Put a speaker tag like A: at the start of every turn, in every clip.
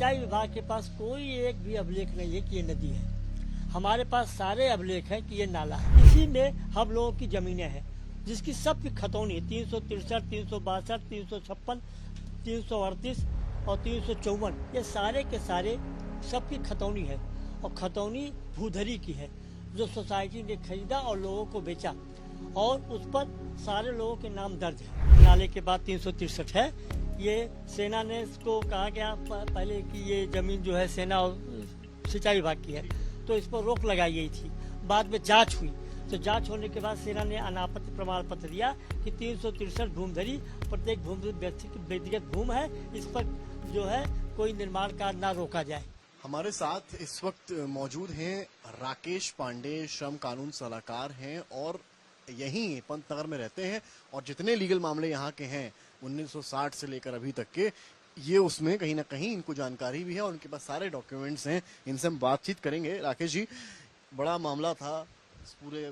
A: सिंचाई विभाग के पास कोई एक भी अभिलेख नहीं है कि ये नदी है। हमारे पास सारे अभिलेख हैं कि ये नाला है। इसी में हम लोगों की जमीनें हैं, जिसकी सबकी खतौनी 363, 362, 356, 338 और 354, ये सारे के सारे सबकी खतौनी है। और खतौनी भूधरी की है, जो सोसाइटी ने खरीदा और लोगों को बेचा, और उस पर सारे लोगों के नाम दर्ज है। नाले के बाद 363 है। ये सेना ने इसको कहा गया पहले कि ये जमीन जो है सेना और सिंचाई विभाग की है, तो इस पर रोक लगाई गई थी। बाद में जांच हुई, तो जांच होने के बाद सेना ने अनापत्ति प्रमाण पत्र दिया कि 363 भूमधरी प्रत्येक भूमि व्यक्ति की व्यक्तिगत भूमि है, इस पर जो है कोई निर्माण कार्य न रोका जाए।
B: हमारे साथ इस वक्त मौजूद हैं राकेश पांडे, श्रम कानून सलाहकार हैं और यहीं पंतनगर में रहते हैं, और जितने लीगल मामले यहाँ के हैं 1960 से लेकर अभी तक के, ये उसमें कहीं ना कहीं इनको जानकारी भी है और उनके पास सारे डॉक्यूमेंट्स हैं। इनसे हम बातचीत करेंगे। राकेश जी, बड़ा मामला था, इस पूरे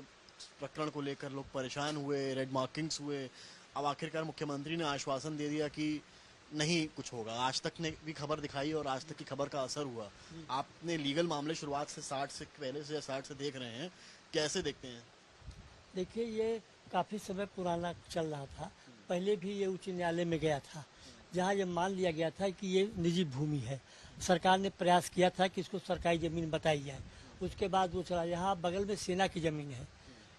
B: प्रकरण को लेकर लोग परेशान हुए, रेड मार्किंग्स हुए। अब आखिरकार मुख्यमंत्री ने आश्वासन दे दिया कि नहीं कुछ होगा। आज तक ने भी खबर दिखाई और आज तक की खबर का असर हुआ। आपने लीगल मामले शुरुआत से 60 से पहले से या 60 से देख रहे हैं, कैसे देखते हैं?
A: देखिए, ये काफ़ी समय पुराना चल रहा था। पहले भी ये उच्च न्यायालय में गया था, जहाँ ये मान लिया गया था कि ये निजी भूमि है। सरकार ने प्रयास किया था कि इसको सरकारी ज़मीन बताई जाए। उसके बाद वो चला, यहाँ बगल में सेना की ज़मीन है,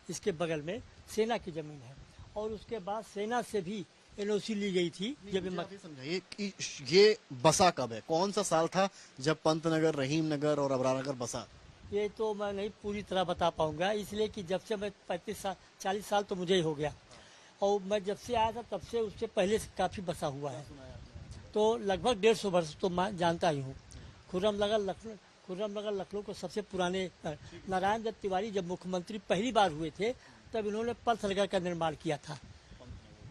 A: इसके बगल में सेना की ज़मीन है, और उसके बाद सेना से भी एनओसी ली गई थी। जब
B: समझाइए कि ये बसा कब है, कौन सा साल था जब पंतनगर, रहीम नगर और अबरारनगर बसा?
A: ये तो मैं नहीं पूरी तरह बता पाऊंगा, इसलिए कि जब से मैं 35 साल 40 साल तो मुझे ही हो गया, और मैं जब से आया था तब से उससे पहले से काफ़ी बसा हुआ है। तो लगभग 150 वर्ष तो मैं जानता ही हूँ। खुर्रमनगर लखनऊ को सबसे पुराने नारायण दत्त तिवारी जब मुख्यमंत्री पहली बार हुए थे, तब इन्होंने पल्सनगर का निर्माण किया था।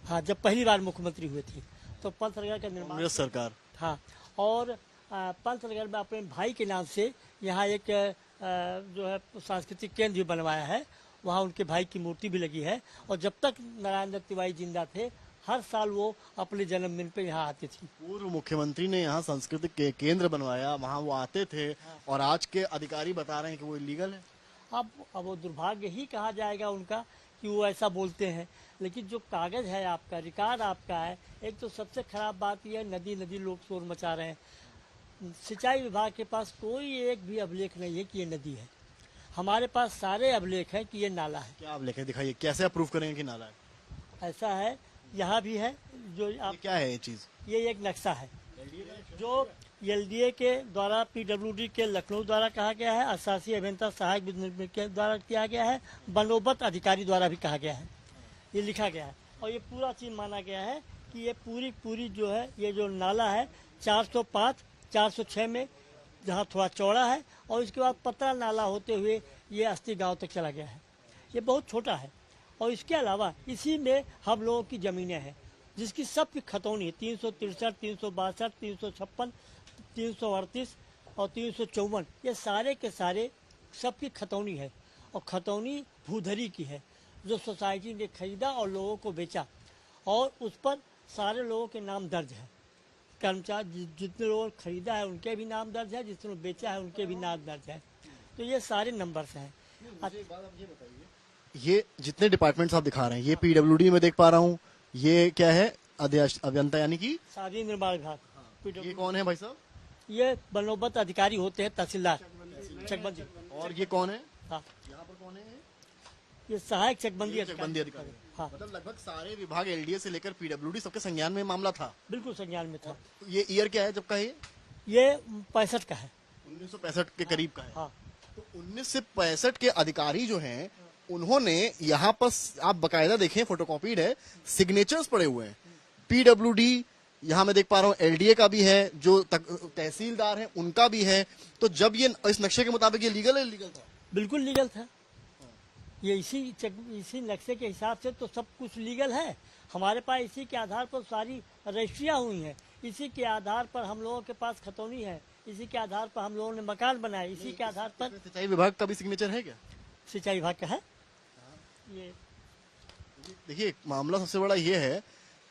A: हाँ, जब पहली बार मुख्यमंत्री हुए थे तो पल्सनगर का निर्माण
B: सरकार।
A: हाँ, और पल्सनगर में अपने भाई के नाम से यहाँ एक जो है सांस्कृतिक केंद्र भी बनवाया है। वहाँ उनके भाई की मूर्ति भी लगी है, और जब तक नारायण दत्त तिवारी जिंदा थे हर साल वो अपने जन्मदिन पे यहाँ आते थे।
B: पूर्व मुख्यमंत्री ने यहाँ सांस्कृतिक केंद्र बनवाया, वहाँ वो आते थे। हाँ। और आज के अधिकारी बता रहे हैं कि वो इलीगल है।
A: अब वो दुर्भाग्य ही कहा जाएगा उनका कि वो ऐसा बोलते हैं, लेकिन जो कागज है आपका, रिकॉर्ड आपका है। एक तो सबसे खराब बात यह है, नदी नदी लोग शोर मचा रहे हैं। सिंचाई विभाग के पास कोई एक भी अभिलेख नहीं है कि ये नदी है। हमारे पास सारे अभिलेख हैं कि ये नाला है।
B: क्या अभिलेख है, दिखाइए, कैसे अप्रूव करेंगे कि नाला है?
A: ऐसा है, यहाँ भी है। जो आप,
B: क्या है ये चीज?
A: ये एक नक्शा है जो एलडीए के द्वारा, पीडब्ल्यूडी के लखनऊ द्वारा कहा गया है, अशासी अभियंता सहायक के द्वारा किया गया है, बनोबत अधिकारी द्वारा भी कहा गया है। ये लिखा गया है, और ये पूरा चीज माना गया है कि ये पूरी जो है, ये जो नाला है 405, 406 में जहाँ थोड़ा चौड़ा है, और इसके बाद पतरा नाला होते हुए ये अस्ती गांव तक चला गया है। ये बहुत छोटा है, और इसके अलावा इसी में हम लोगों की ज़मीनें हैं, जिसकी सबकी खतौनी 363, 362, 356, 338 और 354, ये सारे के सारे सबकी खतौनी है। और खतौनी भूधरी की है, जो सोसाइटी ने खरीदा और लोगों को बेचा, और उस पर सारे लोगों के नाम दर्ज है। कर्मचारी जितने लोगों ने खरीदा है उनके भी नाम दर्ज है, जिसने बेचा है उनके भी नाम दर्ज है। तो ये सारे नंबर्स हैं।
B: ये जितने डिपार्टमेंट्स आप दिखा रहे हैं, ये पीडब्ल्यूडी में देख पा रहा हूँ, ये क्या है, अभियंता यानी कि
A: शादी निर्माण विभाग।
B: ये कौन है भाई साहब?
A: ये बनोबत अधिकारी होते हैं, तहसीलदार चकबंदी।
B: और ये कौन है?
A: हाँ,
B: यहाँ पर कौन है?
A: ये सहायक चकबंदी
B: अधिकारी।
A: हाँ,
B: मतलब लगभग सारे विभाग, एलडीए से लेकर पीडब्ल्यूडी, सबके संज्ञान में मामला था।
A: बिल्कुल संज्ञान में था।
B: ये ईयर क्या है जब का है?
A: ये 65 का है,
B: 1965 के करीब का है।
A: हाँ।
B: तो 1965 के अधिकारी जो हैं, उन्होंने यहाँ पर, आप बकायदा देखें, फोटोकॉपीड है, सिग्नेचर्स पड़े हुए हैं। पीडब्ल्यूडी, यहाँ मैं देख पा रहा हूँ एलडीए का भी है, जो तहसीलदार हैं उनका भी है। तो जब ये इस नक्शे के मुताबिक ये लीगल है, लीगल था?
A: बिल्कुल लीगल था। ये इसी नक्शे के हिसाब से तो सब कुछ लीगल है। हमारे पास इसी के आधार पर सारी रजिस्ट्रियाँ हुई हैं, इसी के आधार पर हम लोगों के पास खतौनी है, इसी के आधार पर हम लोगों ने मकान बनाए, इसी के आधार पर।
B: सिंचाई विभाग का भी सिग्नेचर है क्या?
A: सिंचाई विभाग का है। ये
B: देखिए, मामला सबसे बड़ा ये है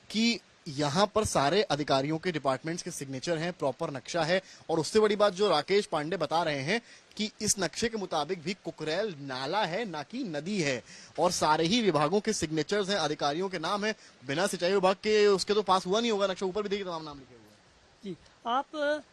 B: कि यहाँ पर सारे अधिकारियों के डिपार्टमेंट्स के सिग्नेचर हैं, प्रॉपर नक्शा है। और उससे बड़ी बात जो राकेश पांडे बता रहे हैं कि इस नक्शे के मुताबिक भी कुकरेल नाला है, ना कि नदी है। और सारे ही विभागों के सिग्नेचर्स हैं, अधिकारियों के नाम है। बिना सिंचाई विभाग के उसके तो पास हुआ नहीं होगा नक्शा। ऊपर भी देखिए तमाम नाम लिखे हुए हैं।
A: जी, आप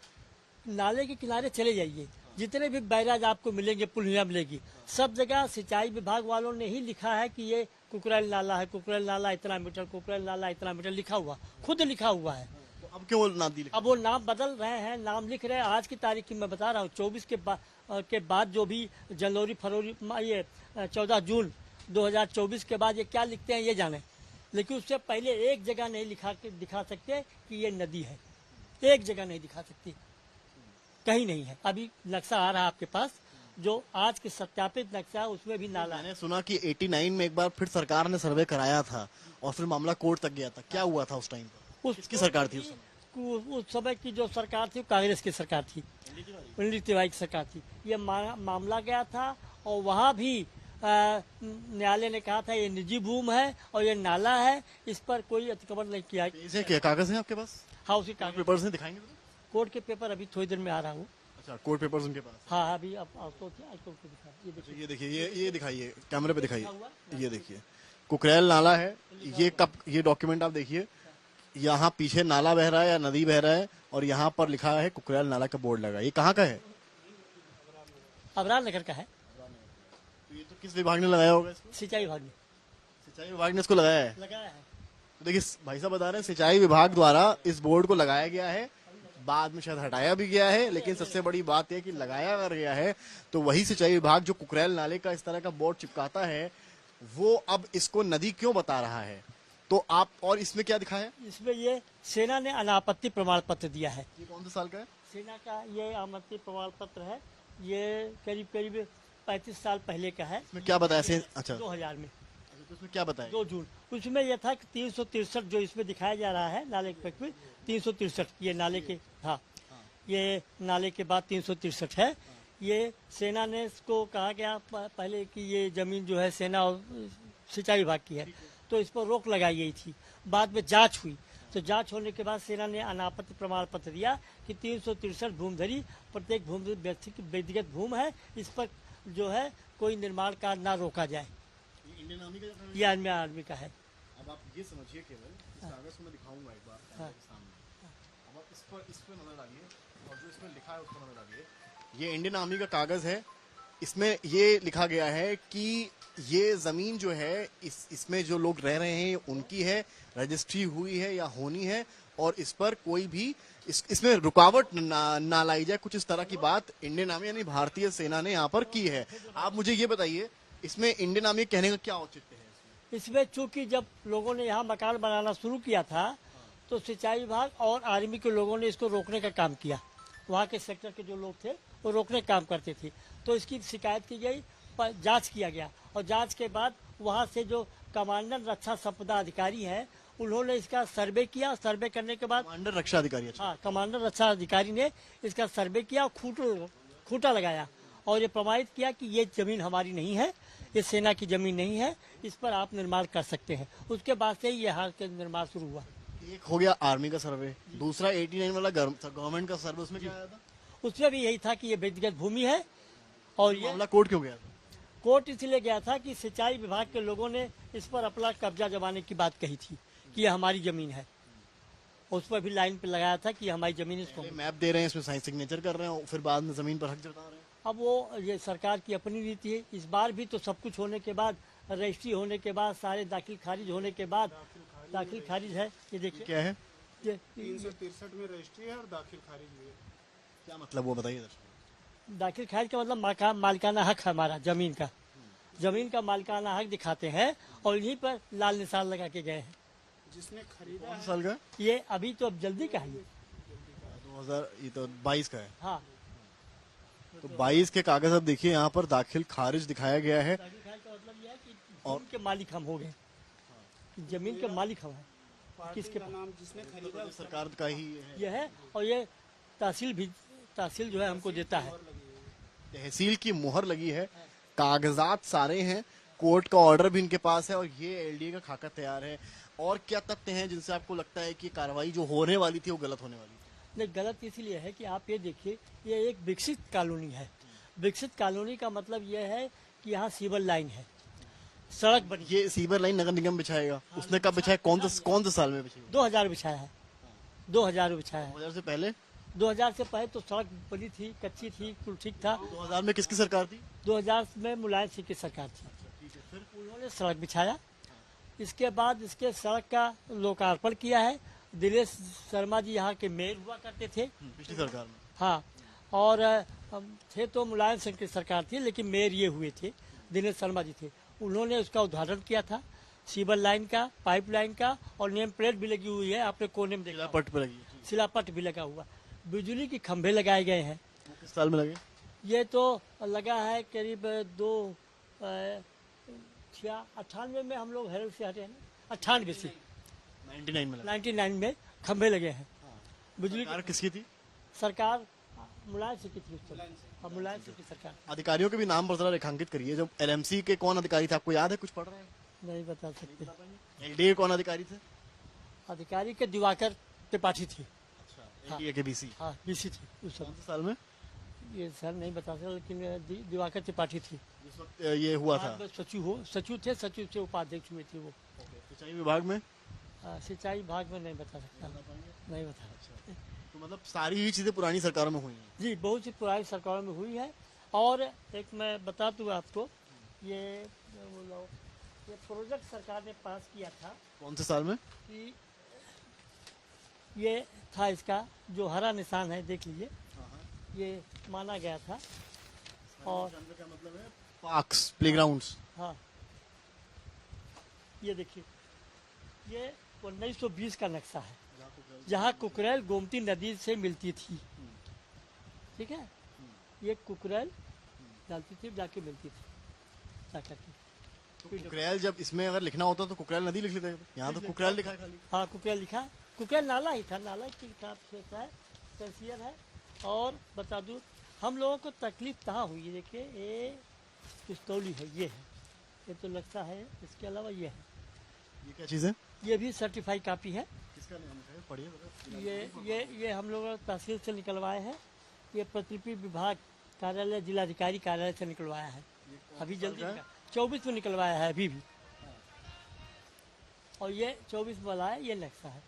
A: नाले के किनारे चले जाइए, जितने भी बैराज आपको मिलेंगे, पुलिया मिलेगी, सब जगह सिंचाई विभाग वालों ने ही लिखा है कि ये कुकरेल नाला है, कुकरेल नाला इतना मीटर, कुकरेल नाला इतना मीटर लिखा हुआ, खुद लिखा हुआ है।
B: तो अब क्यों नदी लिखा?
A: अब वो नाम बदल रहे हैं, नाम लिख रहे हैं। आज की तारीख की मैं बता रहा हूँ, 24 के बाद जो भी जनवरी फरवरी ये 14 जून 2024 के बाद ये क्या लिखते हैं ये जाने, लेकिन उससे पहले एक जगह नहीं दिखा सकते कि ये नदी है। एक जगह नहीं दिखा सकती, कहीं नहीं है। अभी नक्शा आ रहा है आपके पास, जो आज के सत्यापित नक्शा है, उसमें भी नाला है।
B: मैंने सुना कि 89 में एक बार फिर सरकार ने सर्वे कराया था और फिर मामला कोर्ट तक गया था। क्या हुआ था उस टाइम पर? किसकी सरकार थी उस समय?
A: उस समय की जो सरकार थी, कांग्रेस की सरकार थी, पंडित तिवारी की सरकार थी। ये मामला गया था और वहाँ भी न्यायालय ने कहा था ये निजी भूमि है और ये नाला है, इस पर कोई अतिक्रमण नहीं किया।
B: इसे क्या कागज है आपके पास?
A: हाँ, उसी कागज
B: पेपर्स हैं, दिखाएंगे जरा?
A: कोर्ट के पेपर अभी थोड़ी देर में आ रहा हूँ।
B: अच्छा, कोर्ट पेपर्स उनके पास?
A: हाँ, अभी अब तो दिखा, ये देखिए।
B: ये देखिए, ये दिखाइए, कैमरे पे दिखाइए। ये देखिए, कुकरेल नाला है। ये कब, ये डॉक्यूमेंट आप देखिए, यहाँ पीछे नाला बह रहा है या नदी बह रहा है और यहाँ पर लिखा है कुकरेल नाला का बोर्ड लगा। ये कहाँ का है?
A: अबरार नगर का है।
B: तो ये तो किस विभाग ने लगाया होगा इसको?
A: सिंचाई विभाग ने
B: सिंचाई विभाग ने इसको लगाया है।
A: लगाया है।
B: तो देखिए भाई साहब बता रहे हैं सिंचाई विभाग द्वारा इस बोर्ड को लगाया गया है। बाद में शायद हटाया भी गया है, लेकिन सबसे बड़ी बात यह कि लगाया अगर गया है तो वही सिंचाई विभाग जो कुकरेल नाले का इस तरह का बोर्ड चिपकाता है, वो अब इसको नदी क्यों बता रहा है? तो आप, और इसमें क्या दिखा है?
A: इसमें ये सेना ने अनापत्ति प्रमाण पत्र दिया है।
B: ये कौन से साल का है?
A: सेना का ये अनापत्ति प्रमाण पत्र है। ये करीब 35 साल पहले का है।
B: इसमें क्या बताया? अच्छा,
A: 2000 में।
B: तो इसमें क्या बताया?
A: 2 जून। उसमें यह था कि 363 जो इसमें दिखाया जा रहा है नाले के पक्ष में, 363 ये नाले के, हाँ, ये नाले के बाद 363 है। ये सेना ने इसको कहा गया पहले कि ये जमीन जो है सेना और सिंचाई विभाग की है, तो इस पर रोक लगाई गई थी। बाद में जांच हुई, तो जांच होने के बाद सेना ने अनापत्ति प्रमाण पत्र दिया कि 363 भूमिधरी, प्रत्येक भूमि व्यक्ति की व्यक्तिगत भूमि है, इस पर जो है कोई निर्माण कार्य ना रोका जाए।
B: इंडियन आर्मी का?
A: ये आर्मी का है।
B: अब आप ये समझिए, केवल इस कागज को मैं दिखाऊंगा एक बार आपके सामने। अब आप इस पर नजर डालिए और जो इसमें लिखा है उस पर नजर डालिए। ये इंडियन आर्मी का कागज है। इसमें ये लिखा गया है कि ये जमीन जो है इसमें जो लोग रह रहे हैं उनकी है, रजिस्ट्री हुई है या होनी है, और इस पर कोई भी इसमें रुकावट ना लाई जाए। कुछ इस तरह की बात इंडियन आर्मी यानी भारतीय सेना ने यहाँ पर की है। आप मुझे ये बताइए, इसमें इंडियन आर्मी कहने का क्या औचित्य है?
A: इसमें चूंकि जब लोगों ने यहाँ मकान बनाना शुरू किया था, तो सिंचाई विभाग और आर्मी के लोगों ने इसको रोकने का काम किया। वहाँ के सेक्टर के जो लोग थे वो रोकने का काम करते थे, तो इसकी शिकायत की गई, जांच किया गया, और जांच के बाद वहाँ से जो कमांडर रक्षा संपदा अधिकारी हैं, उन्होंने इसका सर्वे किया। सर्वे करने के बाद
B: कमांडर रक्षा अधिकारी,
A: हाँ, कमांडर रक्षा अधिकारी ने इसका सर्वे किया और खूंटा लगाया और ये प्रमाणित किया कि ये जमीन हमारी नहीं है, ये सेना की जमीन नहीं है, इस पर आप निर्माण कर सकते हैं। उसके बाद से ही यहाँ के निर्माण शुरू हुआ।
B: एक हो गया आर्मी का सर्वे, दूसरा 89 वाला गवर्नमेंट का सर्वे, उसमें क्या आया था?
A: उसमें भी यही था कि ये व्यक्तिगत भूमि है। और ये
B: मामला कोर्ट क्यों गया था?
A: कोर्ट इसलिए गया था कि सिंचाई विभाग के लोगों ने इस पर अपना कब्जा जमाने की बात कही थी कि ये हमारी जमीन है। उस पर भी लाइन पे लगाया था कि हमारी जमीन इसको।
B: मैप दे रहे हैं, इसमें साइन सिग्नेचर कर रहे हैं, फिर बाद में जमीन पर हक जता रहे हैं।
A: अब वो ये सरकार की अपनी नीति है। इस बार भी तो सब कुछ होने के बाद, रजिस्ट्री होने के बाद, सारे दाखिल खारिज होने के बाद, दाखिल खारिज है। ये देखिए
B: क्या है?
C: 363 में रजिस्ट्री है और दाखिल खारिज हुई है।
B: क्या मतलब वो बताइए दर्शकों।
A: दाखिल खारिज का मतलब मालिकाना हक है हमारा, जमीन का। जमीन का मालिकाना हक दिखाते हैं और इन्हीं पर लाल निशान लगा के गए हैं।
C: जिसने खरीदा
B: कौन साल का?
A: ये अभी तो अब जल्दी का है ये।
B: 2000, ये तो 22 का है।
A: हाँ,
B: तो 22 के कागज अब देखिए यहाँ पर दाखिल खारिज दिखाया गया है।
A: दाखिल खारिज का मतलब ये है कि जमीन के मालिक हम हो गए, जमीन के मालिक हम हैं। किसके
C: का नाम जिसने खरीदा
B: तो सरकार का ही है।
A: ये है, और ये तहसील जो है हमको देता है।
B: तहसील की मुहर लगी है, कागजात सारे हैं, कोर्ट का ऑर्डर भी इनके पास है और ये एलडीए का खाका तैयार है। और क्या तथ्य हैं जिनसे आपको लगता है कि कार्रवाई जो होने वाली थी वो गलत होने वाली थी?
A: नहीं, गलत इसलिए है कि आप ये देखिए, ये एक विकसित कॉलोनी है। विकसित कॉलोनी का मतलब ये है कि यहाँ सीवर लाइन है, सड़क बनी।
B: ये सीवर लाइन नगर निगम बिछाएगा। उसने कब बिछाया, कौन से साल में बिछाई?
A: 2000 बिछाया है, 2000 बिछाया है।
B: 2000 से पहले?
A: 2000 से पहले तो सड़क बनी थी, कच्ची थी, कुल ठीक था।
B: 2000 में किसकी सरकार थी?
A: 2000 में मुलायम सिंह की सरकार थी, उन्होंने सड़क बिछाया। इसके बाद इसके सड़क का लोकार्पण किया है। दिनेश शर्मा जी यहाँ के मेयर हुआ करते थे।
B: पिछली सरकार में।
A: हाँ, और थे तो मुलायम सिंह की सरकार थी, लेकिन मेयर ये हुए थे, दिनेश शर्मा जी थे। उन्होंने उसका उद्घाटन किया था, सीवर लाइन का, पाइप लाइन का, और नेम प्लेट भी लगी हुई है, आपने कोने में देखा,
B: पट पर लगी।
A: शिलापट भी लगा हुआ। बिजली के खंभे लगाए गए हैं।
B: वो किस साल में लगे?
A: ये तो लगा है करीब 98 में हम लोग हेरल से हटे हैं ना, 98 से
B: 99 में लगा।
A: 99 में खंभे लगे हैं। बिजली
B: सरकार किसकी थी?
A: सरकार मुलायम सिंह की थी उस समय। हाँ, मुलायम सिंह की सरकार।
B: अधिकारियों के भी नाम पर जरा रेखांकित करिए। जब एलएमसी के कौन अधिकारी थे, आपको याद है? कुछ पढ़ रहे हैं?
A: नहीं बता सकते।
B: एलडीए कौन अधिकारी थे?
A: अधिकारी के दिवाकर त्रिपाठी थी।
B: एलडीए के बीसी।
A: हाँ, बीसी थी उस
B: कौन
A: समय।
B: से साल में?
A: ये सर नहीं बता सकता, लेकिन दिवाकर त्रिपाठी थी।
B: जिस वक्त ये हुआ था।
A: बाद में सचिव थे, सचिव से उपाध्यक्ष हुए थे वो।
B: सिंचाई विभाग में?
A: सिंचाई विभाग में नहीं बता सकता, नहीं बता सकता।
B: तो मतलब सारी ही चीजें पुरानी सरकारों में हुई हैं।
A: जी, बहुत सी पुरानी सरकारों में हुई है। और एक मैं बता दूँ आपको, ये वो लोग, ये प्रोजेक्ट सरकार ने पास किया था
B: कौन से साल में?
A: कि ये था, इसका जो हरा निशान है देख लीजिए, ये माना गया था। और
B: क्या मतलब है? Parks, playgrounds.
A: हाँ, ये देखिए, ये 1920 का नक्शा है, जहाँ कुकरेल गोमती नदी से मिलती थी। ठीक है, ये कुकरेल डालती थी, जाके मिलती थी जाकर के।
B: तो कुकरेल, जब इसमें अगर लिखना होता तो कुकरेल नदी लिख लेते हैं। यहाँ तो कुकरेल लिखा है खाली।
A: हाँ, कुकरेल लिखा, कुकरेल नाला ही था, नाला के हिसाब से था, तहसील है। और बता दूँ, हम लोगों को तकलीफ कहाँ हुई है, देखिए ये पिस्तौली है, ये है, ये तो नक्शा है। इसके अलावा ये है,
B: ये क्या चीज़ है?
A: ये भी सर्टिफाइड कापी है।
B: किसका नाम है? पढ़िए बताओ।
A: ये हम लोग तहसील से निकलवाए हैं। ये प्रतिलिपि विभाग कार्यालय, जिलाधिकारी कार्यालय से निकलवाया है। अभी जल्दी 24 में निकलवाया है अभी भी। और ये 24 वाला है, ये नक्शा है।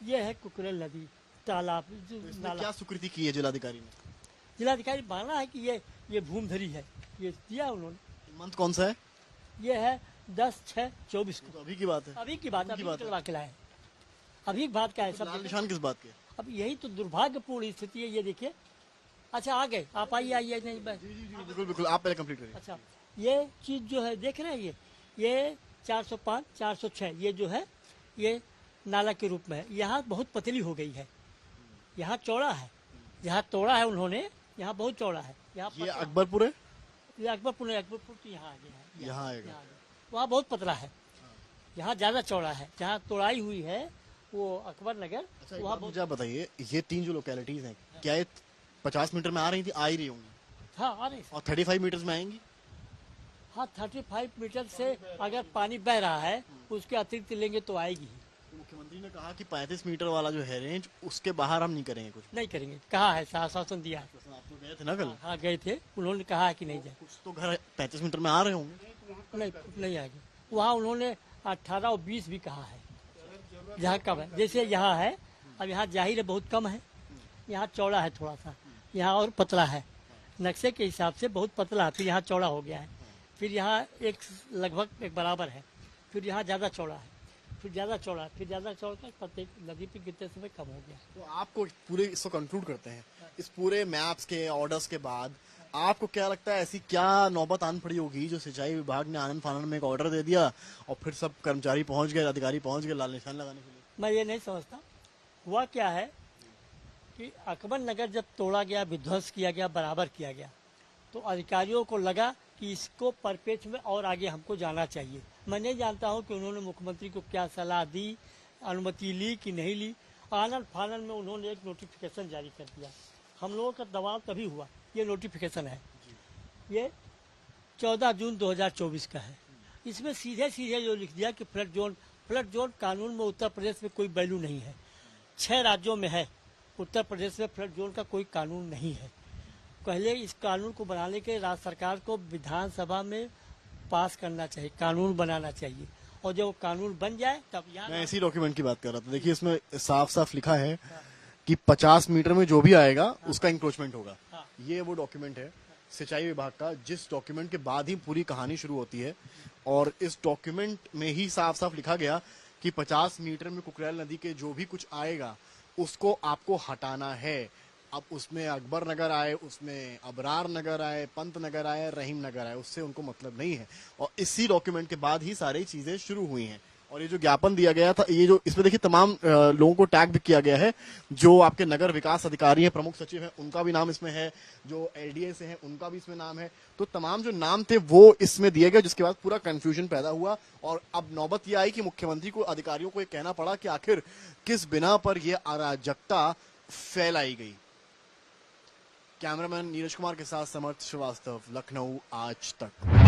A: ये है कुकरेल नदी, तालाब, जो
B: इसमें
A: नाला।
B: क्या स्वीकृति की है जिलाधिकारी ने?
A: जिलाधिकारी माना है कि ये भूमधरी है, ये दिया उन्होंने।
B: मंथ कौन सा है?
A: ये है 10/6/24 को।
B: तो अभी की बात है।
A: अभी की बात,
B: अभी
A: अभी
B: की बात है।
A: निकलवा के लाए। अभी की बात का है
B: तो लाल
A: सब।
B: निशान किस बात के?
A: अब यही तो दुर्भाग्यपूर्ण स्थिति है, ये देखिए। अच्छा, आ गए आप, आइए नहीं बस।
B: बिल्कुल बिल्कुल, आप पहले कंप्लीट करिए।
A: अच्छा, ये चीज जो है देख रहे हैं, ये 405 406 ये जो है, ये नाला के रूप में है। यहाँ बहुत पतली हो गई है, यहाँ चौड़ा है, यहाँ तोड़ा है उन्होंने, यहाँ बहुत चौड़ा है। यहाँ
B: ये
A: पतला-
B: अकबरपुर है?
A: ये अकबरपुर तो यहाँ आ गया है,
B: यहाँ आएगा।
A: यहाँ आ गया। वहाँ बहुत पतला है, यहाँ ज्यादा चौड़ा है। जहाँ तोड़ाई हुई है वो अकबर नगर,
B: अच्छा, एक
A: वहाँ
B: बात मुझे आप बताइए, ये 3 जो लोकेलिटीज हैं, क्या ये 50 मीटर में आ रही थी? आ ही रही होंगी।
A: हाँ आ रही।
B: और 35 मीटर्स में आएंगी?
A: हाँ, 35 मीटर से अगर पानी बह रहा है, उसके अतिरिक्त लेंगे तो आएगी ही।
B: मुख्यमंत्री ने कहा कि 35 मीटर वाला जो है रेंज, उसके बाहर हम नहीं करेंगे कुछ।
A: नहीं करेंगे, कहा है, आश्वासन दिया है।
B: आप तो गए थे ना कल?
A: हाँ गए थे, उन्होंने कहा है कि नहीं जाए।
B: कुछ तो घर 35 मीटर में आ रहे होंगे।
A: नहीं आएगी। वहाँ उन्होंने 18 और 20 भी कहा है, जहाँ कम है। जैसे यहाँ है, अब यहाँ जाहिर है बहुत कम है, यहाँ चौड़ा है थोड़ा सा, यहाँ और पतला है। नक्शे के हिसाब से बहुत पतला है, फिर यहाँ चौड़ा हो गया है, फिर यहाँ लगभग एक बराबर है, फिर यहाँ ज़्यादा चौड़ा है, फिर ज़्यादा चौड़ा, फिर ज़्यादा चौड़ा, प्रत्येक नदी पे गिरते समय कम हो गया।
B: तो आपको पूरे इसको कंक्लूड करते हैं, इस पूरे मैप्स के ऑर्डर्स के बाद आपको क्या लगता है, ऐसी क्या नौबत आन पड़ी होगी जो सिंचाई विभाग ने आनंद फानन में एक ऑर्डर दे दिया और फिर सब कर्मचारी पहुंच गए, अधिकारी पहुंच गए लाल निशान लगाने के लिए?
A: मैं ये नहीं समझता। हुआ क्या है कि अकबर नगर जब तोड़ा गया, विध्वंस किया गया, बराबर किया गया, तो अधिकारियों को लगा कि इसको परपेच में और आगे हमको जाना चाहिए। मैं नहीं जानता हूँ कि उन्होंने मुख्यमंत्री को क्या सलाह दी, अनुमति ली कि नहीं ली। आनंद फानन में उन्होंने एक नोटिफिकेशन जारी कर दिया। हम लोगों का दबाव तभी हुआ, ये नोटिफिकेशन है, ये 14 जून 2024 का है। इसमें सीधे सीधे जो लिख दिया कि फ्लड जोन कानून में उत्तर प्रदेश में कोई वैल्यू नहीं है। 6 राज्यों में है, उत्तर प्रदेश में फ्लड जोन का कोई कानून नहीं है। पहले इस कानून को बनाने के राज्य सरकार को विधानसभा में पास करना चाहिए, कानून बनाना चाहिए, और जब वो कानून बन जाए तब यहाँ
B: मैं इसी डॉक्यूमेंट की बात कर रहा था। देखिए इसमें साफ साफ लिखा है कि 50 मीटर में जो भी आएगा उसका इंक्रोचमेंट होगा।
A: हाँ।
B: ये वो डॉक्यूमेंट है सिंचाई विभाग का, जिस डॉक्यूमेंट के बाद ही पूरी कहानी शुरू होती है। और इस डॉक्यूमेंट में ही साफ साफ लिखा गया कि 50 मीटर में कुकरेल नदी के जो भी कुछ आएगा उसको आपको हटाना है। अब उसमें अकबर नगर आए, उसमें अबरार नगर आए, पंत नगर आए, रहीम नगर आए, उससे उनको मतलब नहीं है। और इसी डॉक्यूमेंट के बाद ही सारी चीजें शुरू हुई हैं। और ये जो ज्ञापन दिया गया था, ये जो इसमें देखिए तमाम लोगों को टैग भी किया गया है। जो आपके नगर विकास अधिकारी हैं, प्रमुख सचिव हैं, उनका भी नाम इसमें है। जो एलडीए से हैं उनका भी इसमें नाम है। तो तमाम जो नाम थे वो इसमें दिए गए, जिसके बाद पूरा कंफ्यूजन पैदा हुआ। और अब नौबत ये आई कि मुख्यमंत्री को, अधिकारियों को ये कहना पड़ा कि आखिर किस बिना पर यह अराजकता फैलाई गई। कैमरामैन नीरज कुमार के साथ समर्थ श्रीवास्तव, लखनऊ आज तक।